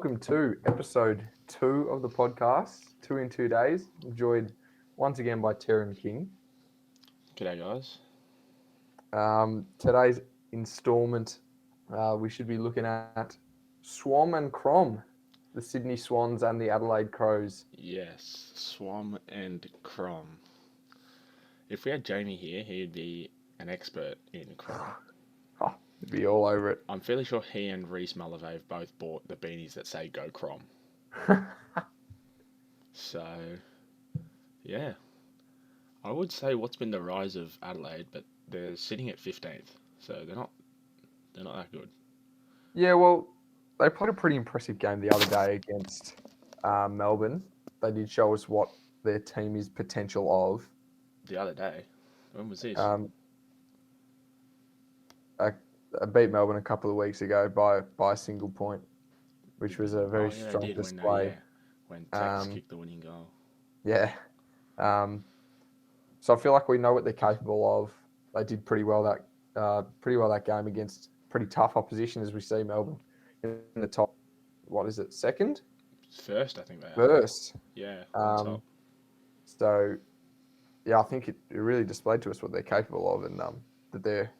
welcome to episode 2 of the podcast, 2 in 2 days. Joined once again by Taryn King. G'day, guys. Today's installment, we should be looking at Swom and Crom, the Sydney Swans and the Adelaide Crows. Yes, Swom and Crom. If we had Jamie here, he'd be an expert in Crom. Oh, it'd be all over it. I'm fairly sure he and Reese Mullave both bought the beanies that say "Go Crom." So, yeah, I would say what's been the rise of Adelaide, but they're sitting at 15th, so they're not that good. Yeah, well, they played a pretty impressive game the other day against Melbourne. They did show us what their team is potential of. The other day, when was this? Um, I, I beat Melbourne a couple of weeks ago by a single point, which was a very Yeah, they strong did display. when Tex Um, kicked the winning goal. yeah. So I feel like we know what they're capable of. They did pretty well that game against pretty tough opposition, as we see Melbourne in the top. What is it? Second, First, I think they are. first. Yeah, on top. So yeah, I think it really displayed to us what they're capable of, and that they're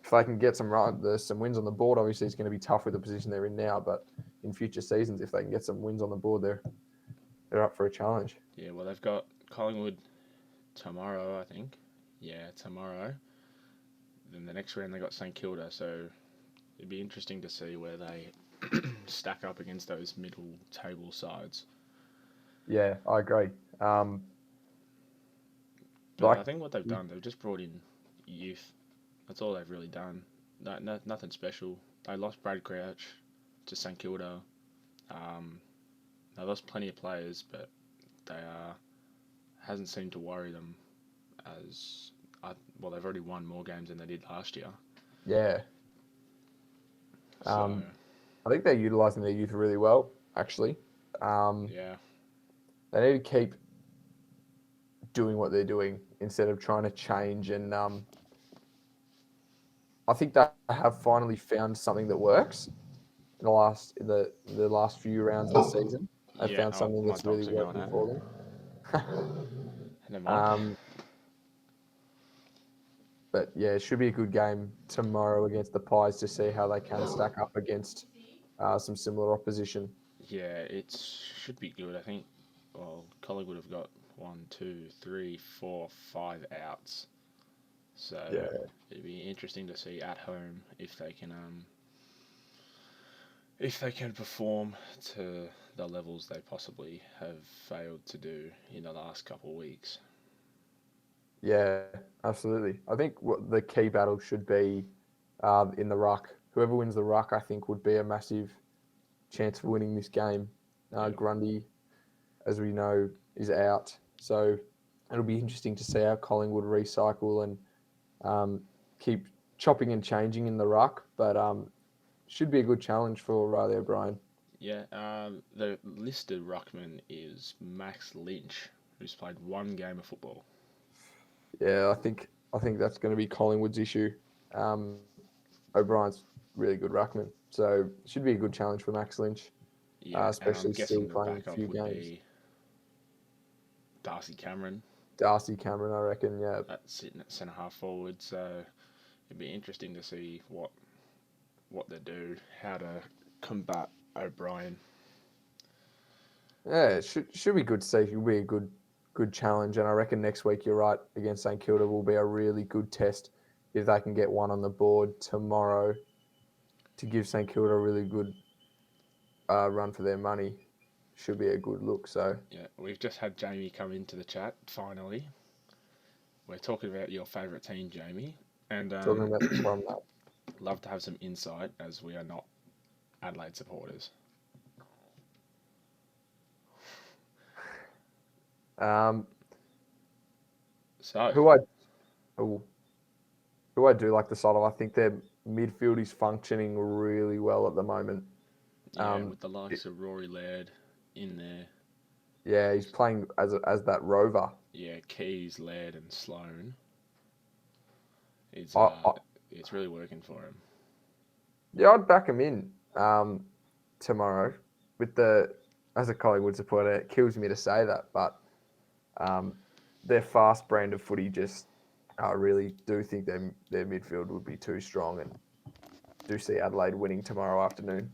if they can get there's some wins on the board. Obviously, it's going to be tough with the position they're in now, but in future seasons, if they can get some wins on the board, they're up for a challenge. Yeah, well, they've got Collingwood tomorrow, I think. Yeah, tomorrow. Then the next round they got St Kilda, so it'd be interesting to see where they stack up against those middle table sides. Yeah, I agree. But Like I think what they've done, they've just brought in youth. That's all they've really done. Nothing special. They lost Brad Crouch to St Kilda. Um, they lost plenty of players, but they hasn't seemed to worry them as well. They've already won more games than they did last year. yeah, So I think they're utilising their youth really well. Actually, yeah, they need to keep doing what they're doing instead of trying to change. And I think they have finally found something that works in the last few rounds of the season. They've yeah. found Oh, something my that's really dogs are going working at. for them. Never mind. um, but yeah, it should be a good game tomorrow against the Pies to see how they can stack up against some similar opposition. Yeah, it should be good. I think. Well, Collingwood have got 1, 2, 3, 4, 5 outs, so Yeah, it'd be interesting to see at home if they can perform to the levels they possibly have failed to do in the last couple of weeks. yeah, absolutely. I think what the key battle should be in the ruck. Whoever wins the ruck, I think, would be a massive chance for winning this game. Yeah, Grundy, as we know, is out, so it'll be interesting to see how Collingwood recycle and keep chopping and changing in the ruck. But should be a good challenge for Riley O'Brien. yeah. The listed ruckman is Max Lynch, who's played one game of football. Yeah, I think that's going to be Collingwood's issue. Um, O'Brien's really good ruckman, so should be a good challenge for Max Lynch, Yeah, and I'm especially still guessing the playing a backup few would games. be Darcy Cameron. Darcy Cameron, I reckon. Yeah, That's sitting at centre half forward. So it'd be interesting to see what they do, how to combat O'Brien. yeah, it should be good to see. It'll be a good challenge, and I reckon next week you're right against St Kilda will be a really good test if they can get one on the board tomorrow to give St Kilda a really good run for their money. Should be a good look. So Yeah, we've just had Jamie come into the chat. Finally, we're talking about your favourite team, Jamie, and talking about the Plum Nut. love to have some insight as we are not Adelaide supporters. Um, So who I oh, who I do like the side of, I think their midfield is functioning really well at the moment. yeah, Um, with the likes of Rory Laird in there, yeah, he's playing as that rover. yeah, Keys, Laird, and Sloan. It's I, uh, I it's really working for him. yeah, I'd back him in tomorrow. with the as a Collingwood supporter, it kills me to say that, but um, their fast brand of footy just I really do think their midfield would be too strong, and do see Adelaide winning tomorrow afternoon.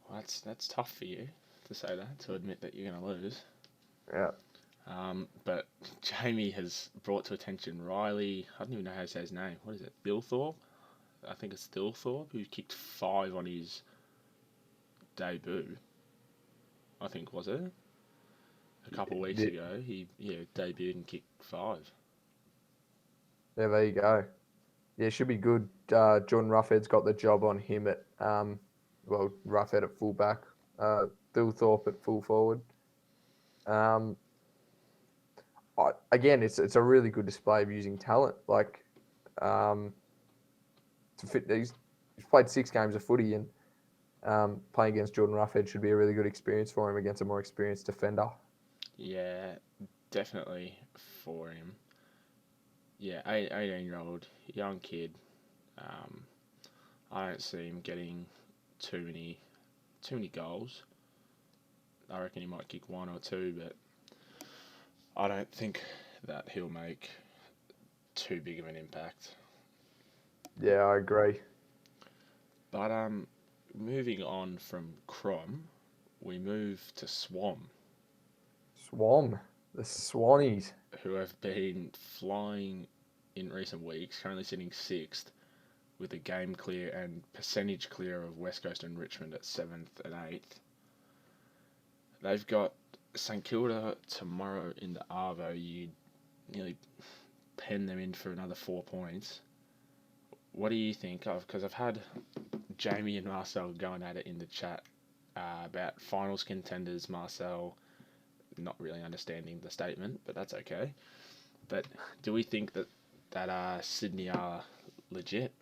Well, that's tough for you to say that, to admit that you're going to lose. Yeah, But Jamie has brought to attention Riley. I don't even know how to say his name. What is it? Thilthorpe? I think it's Thilthorpe, who kicked 5 on his debut. I think, was it? A couple of weeks ago, he debuted and kicked 5. yeah, there you go. Yeah, it should be good. Jordan Roughhead's got the job on him at Roughhead at fullback, Thilthorpe at full forward. Um, again, it's a really good display of using talent. Like, um, to fit he's played 6 games of footy, and playing against Jordan Roughhead should be a really good experience for him against a more experienced defender. Yeah, definitely for him. Yeah, 18-year-old, young kid. Um, I don't see him getting too many goals. I reckon he might kick 1 or 2, but I don't think that he'll make too big of an impact. Yeah, I agree. But moving on from Crom, we move to Swom, Swom, the Swannies. who have been flying in recent weeks, currently sitting 6th with a game clear and percentage clear of West Coast and Richmond at 7th and 8th. They've got St Kilda tomorrow in the Arvo. You nearly pen them in for another 4 points. What do you think of? Because I've had Jamie and Marcel going at it in the chat about finals contenders. Marcel not really understanding the statement, but that's okay. But do we think that Sydney are legit?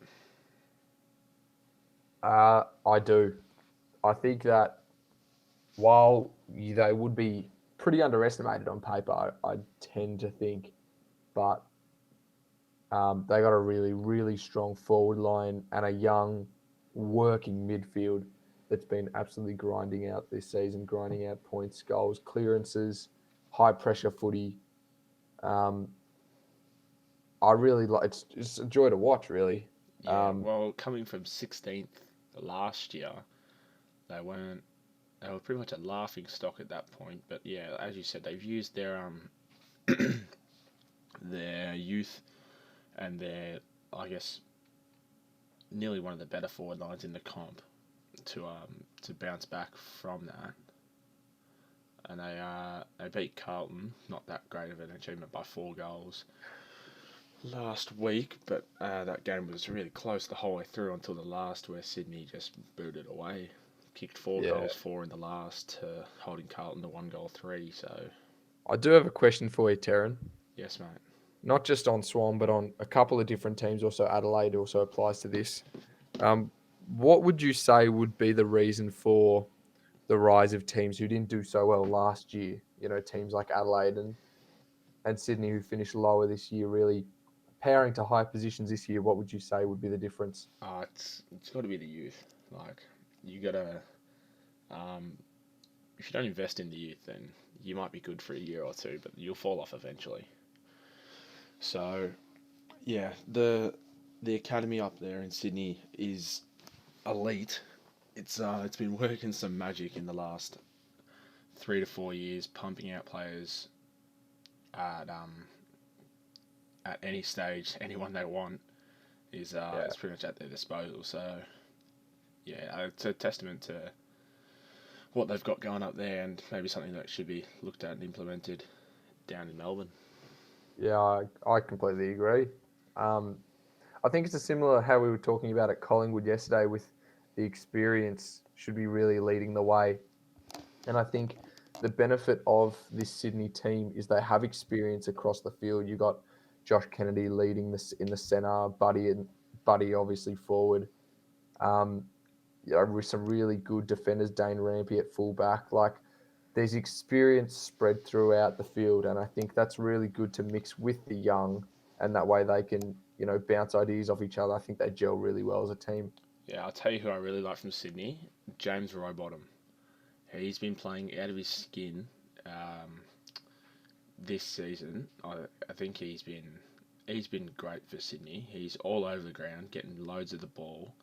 I do. I think that while they would be pretty underestimated on paper, I tend to think, but they got a really, really strong forward line and a young, working midfield that's been absolutely grinding out this season, grinding out points, goals, clearances, high pressure footy. Um, I really like it's a joy to watch, really. Yeah, well, coming from 16th last year, they weren't. They were pretty much a laughing stock at that point. But yeah, as you said, they've used their youth and their, I guess, nearly one of the better forward lines in the comp to bounce back from that. And they beat Carlton, not that great of an achievement, by 4 goals last week, but that game was really close the whole way through until the last, where Sydney just booted away. Kicked 4 goals, 4 in the last, holding Carlton to 1 goal 3. So I do have a question for you, Taryn. yes, mate. Not just on Swan, but on a couple of different teams. Also, Adelaide also applies to this. What would you say would be the reason for the rise of teams who didn't do so well last year? You know, teams like Adelaide and Sydney who finished lower this year, really powering to high positions this year. What would you say would be the difference? It's got to be the youth. Like, you gotta um, if you don't invest in the youth, then you might be good for a year or two, but you'll fall off eventually. So yeah, the academy up there in Sydney is elite. It's been working some magic in the last 3 to 4 years, pumping out players at at any stage, anyone they want is pretty much at their disposal. So yeah, it's a testament to what they've got going up there, and maybe something that should be looked at and implemented down in Melbourne. Yeah, I completely agree. Um, I think it's a similar how we were talking about at Collingwood yesterday with the experience should be really leading the way. And I think the benefit of this Sydney team is they have experience across the field. You got Josh Kennedy leading this in the centre, Buddy obviously forward. Um, with some really good defenders, Dane Rampy at fullback. Like there's experience spread throughout the field, and I think that's really good to mix with the young, and that way they can bounce ideas off each other. I think they gel really well as a team. Yeah, I'll tell you who I really like from Sydney, James Rowbottom. He's been playing out of his skin this season. I think he's been great for Sydney. He's all over the ground, getting loads of the ball.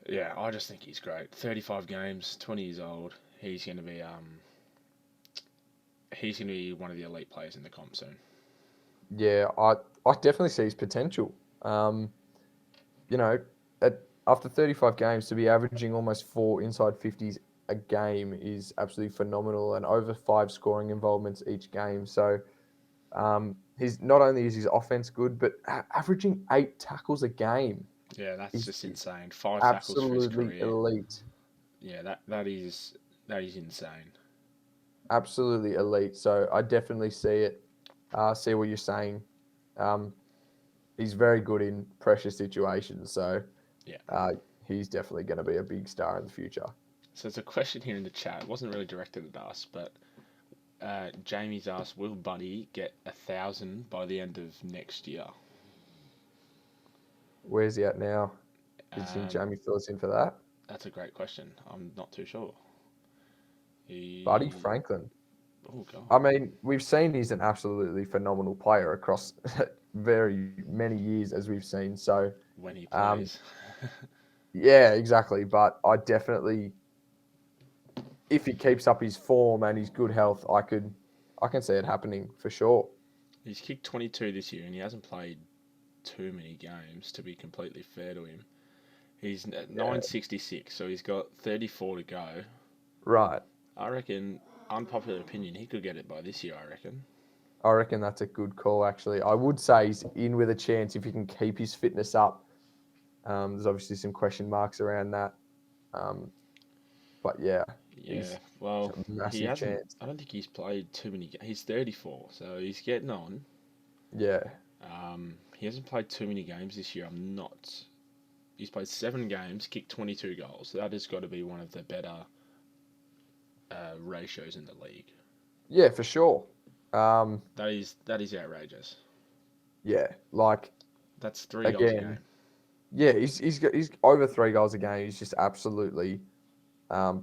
Yeah, I just think he's great. 35 games, 20 years old. He's going to be one of the elite players in the comp soon. Yeah, I definitely see his potential. Um, you know, after 35 games to be averaging almost four inside 50s a game is absolutely phenomenal, and over five scoring involvements each game. So he's not only is his offense good, but averaging 8 tackles a game Yeah, that's is just insane. 5 tackles for his absolutely career. elite. Yeah, that is insane. Absolutely elite. So I definitely see it. See what you're saying. Um, he's very good in pressure situations. So Yeah. uh, he's definitely going to be a big star in the future. So there's a question here in the chat. It wasn't really directed at us, but Jamie's asked, "Will Buddy get 1,000 by the end of next year?" Where's he at now? Did you think Um, Jamie fill us in for that? that's a great question. I'm not too sure. Buddy He, Franklin. oh I god, mean, we've seen he's an absolutely phenomenal player across very many years, as we've seen. So, when he um, plays, yeah, exactly. But I definitely, if he keeps up his form and his good health, I can see it happening for sure. he's kicked 22 this year, and he hasn't played too many games. To be completely fair to him, he's at Yeah, 966, so he's got 34 to go. right. I reckon, unpopular opinion, he could get it by this year. I reckon. I reckon that's a good call. Actually, I would say he's in with a chance if he can keep his fitness up. There's obviously some question marks around that, um, but yeah, Yeah, he's well, a he massive hasn't. chance. I don't think he's played too many. He's 34, so he's getting on. Yeah, He hasn't played too many games this year. I'm not. He's played 7 games, kicked 22 goals. That has got to be one of the better ratios in the league. yeah, for sure. Um, That is outrageous. yeah, like That's 3 goals a again, game. yeah, he's over 3 goals a game. He's just absolutely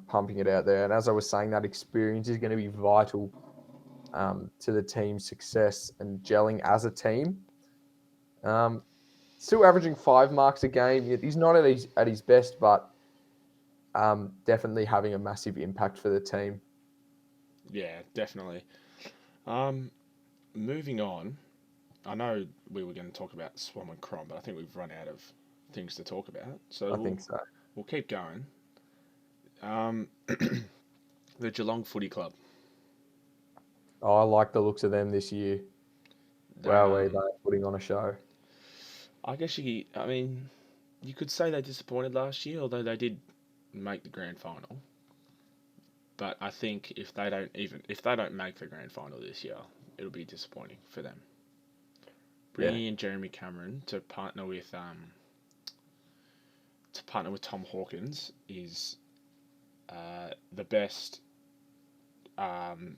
pumping it out there. And as I was saying, that experience is going to be vital to the team's success and gelling as a team. Um, Still averaging 5 marks a game. He's not at his best, but definitely having a massive impact for the team. Yeah, definitely. Um, moving on. I know we were going to talk about Swom and Crom, but I think we've run out of things to talk about. So I we'll think so. we'll keep going. Um, the Geelong Footy Club. Oh, I like the looks of them this year. They're Wow, they're putting on a show. I guess I mean, you could say they disappointed last year, although they did make the grand final. But I think if they don't make the grand final this year, it'll be disappointing for them. Yeah, Bringing in Jeremy Cameron to partner with Tom Hawkins is the best um,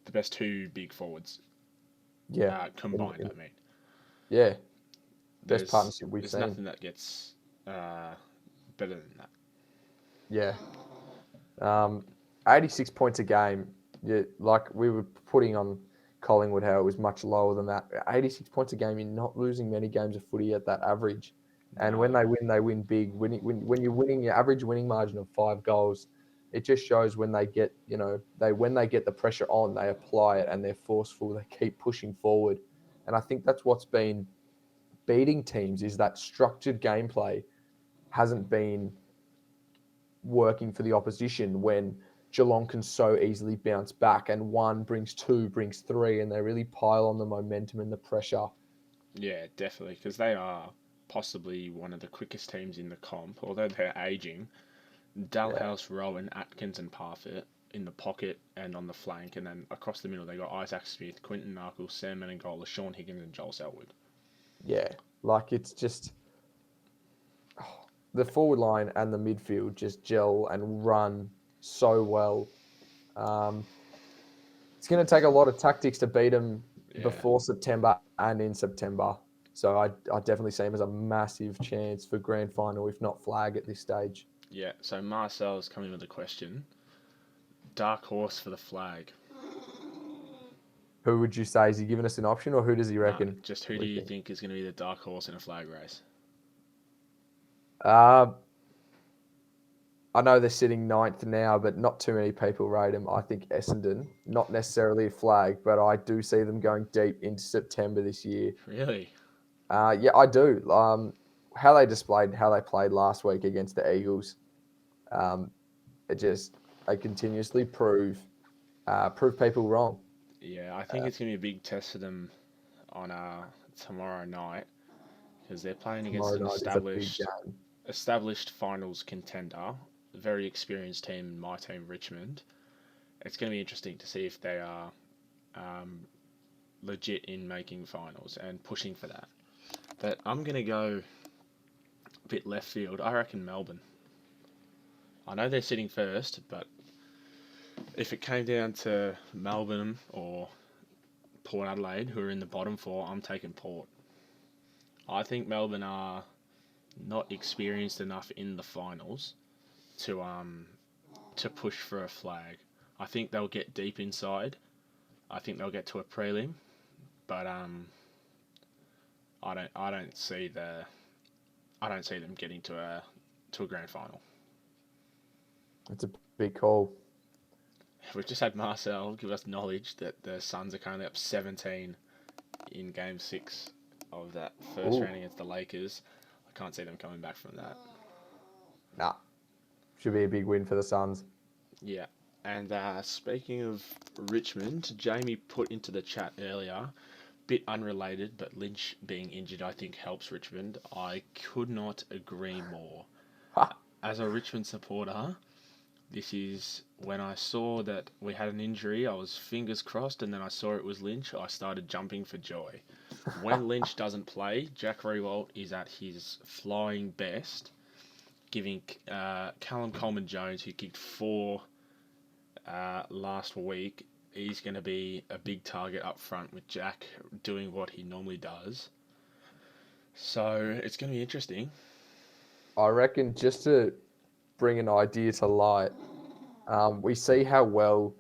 the best two big forwards yeah, in, combined. in, I mean, yeah. Best there's partnership we've there's seen. nothing that gets uh, better than that. Yeah. 86 points a game. Yeah, like we were putting on Collingwood, how it was much lower than that. 86 points a game. You're not losing many games of footy at that average. And when No, they win big. When you're winning your average winning margin of 5 goals, it just shows when they get when they get the pressure on, they apply it and they're forceful. They keep pushing forward, and I think that's what's been beating teams is that structured gameplay hasn't been working for the opposition when Geelong can so easily bounce back and one brings two, brings three, and they really pile on the momentum and the pressure. yeah, definitely, because they are possibly one of the quickest teams in the comp, although they're aging. Yeah, Dalhouse, Rowan, Atkins, and Parfitt in the pocket and on the flank, and then across the middle they got Isaac Smith, Quinton Narkle, Sam Menengola, Sean Higgins, and Joel Selwood. yeah. Like it's just the forward line and the midfield just gel and run so well. Um, it's going to take a lot of tactics to beat them Yeah, before September and in September. So I definitely see him as a massive chance for grand final, if not flag at this stage. Yeah, so Marcel's coming with a question. Dark horse for the flag. Who would you say? Is he giving us an option, or who does he Nah, reckon? just who do We you think. think is going to be the dark horse in a flag race? Uh, I know they're sitting ninth now, but not too many people rate them. I think Essendon, not necessarily a flag, but I do see them going deep into September this year. Really? Yeah, I do. How they displayed, how they played last week against the Eagles, um, it just they continuously prove people wrong. Yeah, I think Uh, it's going to be a big test for them on tomorrow night because they're playing against Tomorrow an night is a big game. established finals contender, a very experienced team, my team, Richmond. It's going to be interesting to see if they are um, legit in making finals and pushing for that. But I'm going to go a bit left field. I reckon Melbourne. I know they're sitting first, but if it came down to Melbourne or Port Adelaide, who are in the bottom four, I'm taking Port. I think Melbourne are not experienced enough in the finals to push for a flag. I think they'll get deep inside. I think they'll get to a prelim, but I don't see them getting to a grand final. It's a big call. We've just had Marcel give us knowledge that the Suns are currently up 17 in Game 6 of that first Ooh, round against the Lakers. I can't see them coming back from that. nah, should be a big win for the Suns. Yeah. And speaking of Richmond, Jamie put into the chat earlier, bit unrelated, but Lynch being injured, I think, helps Richmond. I could not agree more. Ha, As a Richmond supporter, this is when I saw that we had an injury, I was fingers crossed, and then I saw it was Lynch. I started jumping for joy. When Lynch doesn't play, Jack Riewoldt is at his flying best, giving Callum Coleman Jones, who kicked four last week, he's going to be a big target up front with Jack doing what he normally does. So it's going to be interesting. I reckon just to bring an idea to light, we see how well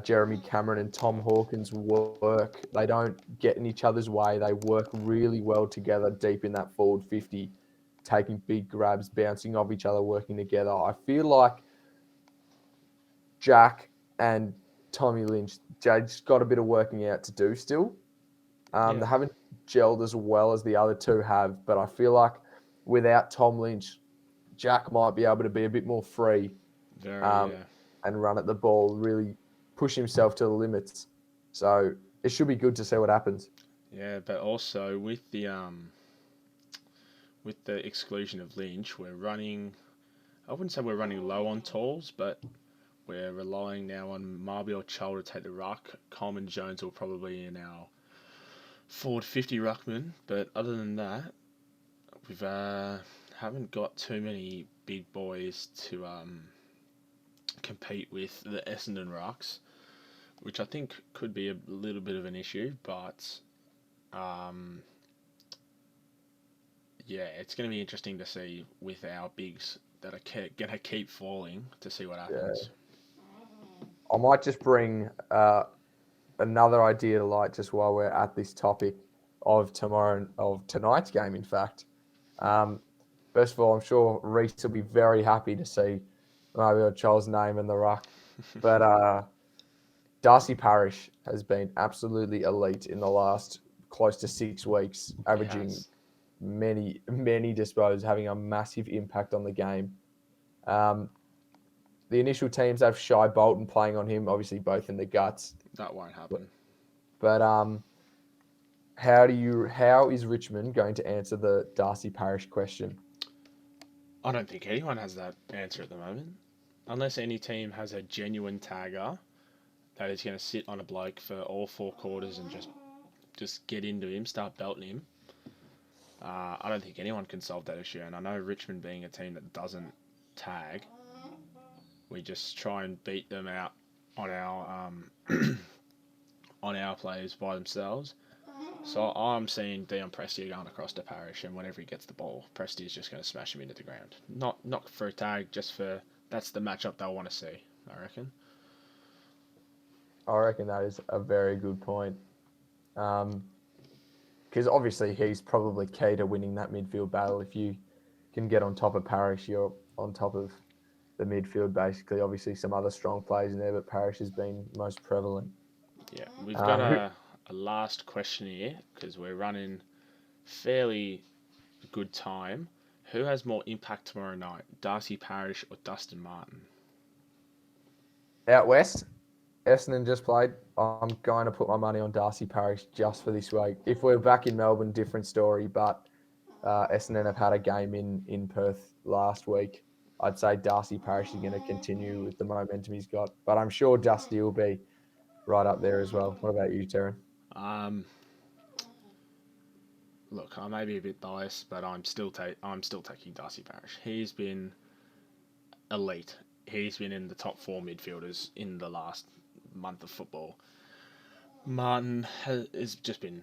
Jeremy Cameron and Tom Hawkins work. They don't get in each other's way. They work really well together deep in that forward 50, taking big grabs, bouncing off each other, working together. I feel like Jack and Tommy Lynch, Jade's got a bit of working out to do still. Yeah, They haven't gelled as well as the other two have, but I feel like without Tom Lynch, Jack might be able to be a bit more free very, um, and run at the ball, really push himself to the limits. So it should be good to see what happens. yeah. But also with the exclusion of Lynch, we're running. I wouldn't say we're running low on tools, but we're relying now on Marby or Chol to take the ruck. Coleman Jones will probably in our forward 50 ruckman, but other than that, we've haven't got too many big boys to compete with the Essendon rucks, which I think could be a little bit of an issue. But um, yeah, it's going to be interesting to see with our bigs that are going to keep falling to see what Yeah. happens. I might just bring another idea to light just while we're at this topic of tonight's game. In fact, um, first of all, I'm sure Reese will be very happy to see maybe Charles' name in the ruck, but Darcy Parish has been absolutely elite in the last close to 6 weeks, He averaging has. many disposals, having a massive impact on the game. Um, the initial teams have Shy Bolton playing on him, obviously both in the guts. That won't happen. But how is Richmond going to answer the Darcy Parish question? I don't think anyone has that answer at the moment. Unless any team has a genuine tagger that is going to sit on a bloke for all four quarters and just get into him, start belting him. I don't think anyone can solve that issue. And I know Richmond being a team that doesn't tag, we just try and beat them out on our on our players by themselves. So I'm seeing Dion Prestia going across to Parish, and whenever he gets the ball, Prestia's just going to smash him into the ground. Not for a tag, just for that's the matchup they'll want to see. I reckon. I reckon that is a very good point. Because obviously he's probably key to winning that midfield battle. If you can get on top of Parish, you're on top of the midfield, basically. Obviously, some other strong players in there, but Parish has been most prevalent. Yeah, we've got Who, a last question here because we're running fairly good time. Who has more impact tomorrow night, Darcy Parish or Dustin Martin? out west, Essendon just played. I'm going to put my money on Darcy Parish just for this week. If we're back in Melbourne, different story, but Essendon have had a game in Perth last week. I'd say Darcy Parish is going to continue with the momentum he's got, but I'm sure Dusty will be right up there as well. What about you, Terran? Um, Look, I may be a bit biased, but I'm still taking Darcy Parish. He's been elite. He's been in the top four midfielders in the last month of football. Martin has just been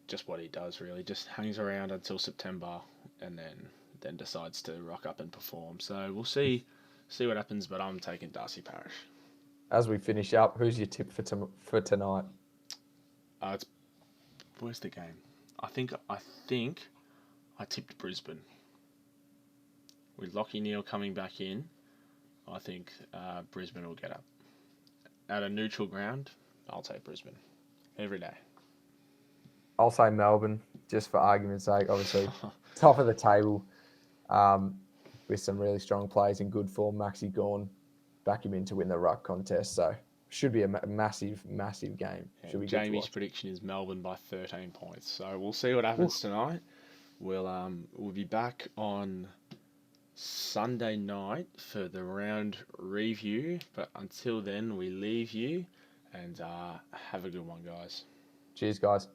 just what he does really. Just hangs around until September, and then decides to rock up and perform. So we'll see what happens. But I'm taking Darcy Parish. As we finish up, who's your tip for tonight? It's where's the game? I think I tipped Brisbane with Lockie Neal coming back in. I think Brisbane will get up at a neutral ground. I'll take Brisbane every day. I'll say Melbourne, just for argument's sake. Obviously, top of the table with some really strong players in good form. Maxi Gorn, back him in to win the ruck contest. So should be a massive, massive game. Should be good to Jamie's watch. prediction is Melbourne by 13 points. So we'll see what happens tonight. We'll be back on Sunday night for the round review. But until then, we leave you and have a good one, guys. Cheers, guys.